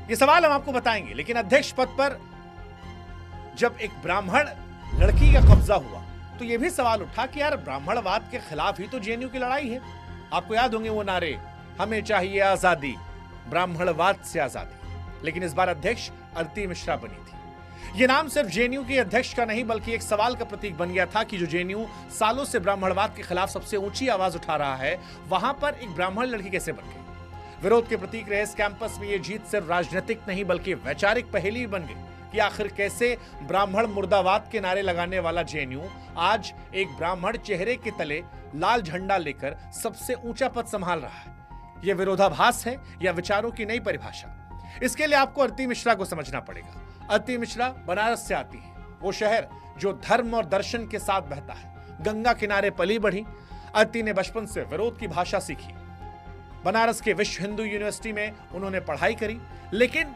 ये सवाल हम आपको बताएंगे। लेकिन अध्यक्ष पद पर जब एक ब्राह्मण लड़की का कब्जा हुआ तो यह भी सवाल उठा कि यार ब्राह्मणवाद के खिलाफ ही तो जेएनयू की लड़ाई है। आपको याद होंगे वो नारे, हमें चाहिए आजादी, ब्राह्मणवाद से आजादी। लेकिन इस बार अध्यक्ष आरती मिश्रा बनी थी। यह नाम सिर्फ जेएनयू के अध्यक्ष का नहीं बल्कि एक सवाल का प्रतीक बन गया था कि जो जेएनयू सालों से ब्राह्मणवाद के खिलाफ सबसे ऊंची आवाज उठा रहा है, वहां पर एक ब्राह्मण लड़की कैसे बन गई। विरोध के प्रतीक रहे इस कैंपस में यह जीत सिर्फ राजनीतिक नहीं बल्कि वैचारिक पहेली बन गई कि आखिर कैसे ब्राह्मण मुर्दाबाद के नारे लगाने वाला जेएनयू आज एक ब्राह्मण चेहरे के तले लाल झंडा लेकर सबसे ऊंचा पद संभाल रहा है। यह विरोधाभास है या विचारों की नई परिभाषा? इसके लिए आपको आरती मिश्रा को समझना पड़ेगा। आरती मिश्रा बनारस से आती है, वो शहर जो धर्म और दर्शन के साथ बहता है। गंगा किनारे पली बढ़ी आरती ने बचपन से विरोध की भाषा सीखी। बनारस के विश्व हिंदू यूनिवर्सिटी में उन्होंने पढ़ाई करी, लेकिन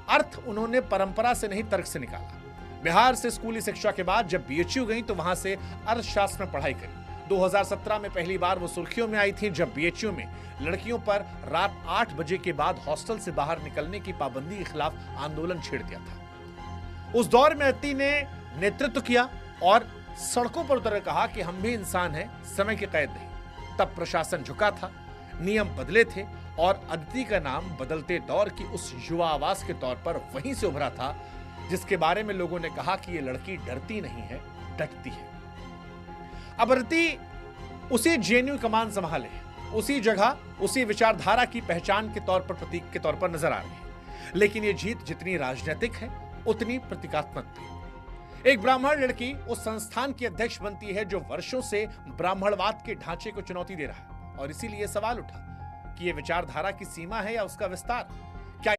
अर्थ उन्होंने परंपरा से नहीं तर्क से निकाला। बिहार से स्कूली शिक्षा के बाद जब बीएचयू गई तो वहां से अर्थशास्त्र में पढ़ाई करी। 2017 में पहली बार वो सुर्खियों में आई थी जब बीएचयू में लड़कियों पर रात 8 बजे के बाद हॉस्टल से बाहर निकलने की पाबंदी के खिलाफ आंदोलन छेड़ दिया था। उस दौर में आरती ने नेतृत्व किया और सड़कों पर उतर कहा कि हम भी इंसान हैं, समय की कैद नहीं। तब प्रशासन झुका था, नियम बदले थे और अदिति का नाम बदलते दौर की उस युवा आवाज के तौर पर वहीं से उभरा था जिसके बारे में लोगों ने कहा कि ये लड़की डरती नहीं है, डटती है। अब अदिति उसी जेएनयू कमान संभाले, उसी जगह, उसी विचारधारा की पहचान के तौर पर, प्रतीक के तौर पर नजर आ रही है। लेकिन ये जीत जितनी राजनीतिक है उतनी प्रतीकात्मक भी। एक ब्राह्मण लड़की उस संस्थान की अध्यक्ष बनती है जो वर्षों से ब्राह्मणवाद के ढांचे को चुनौती दे रहा है। और इसीलिए सवाल उठा कि यह विचारधारा की सीमा है या उसका विस्तार।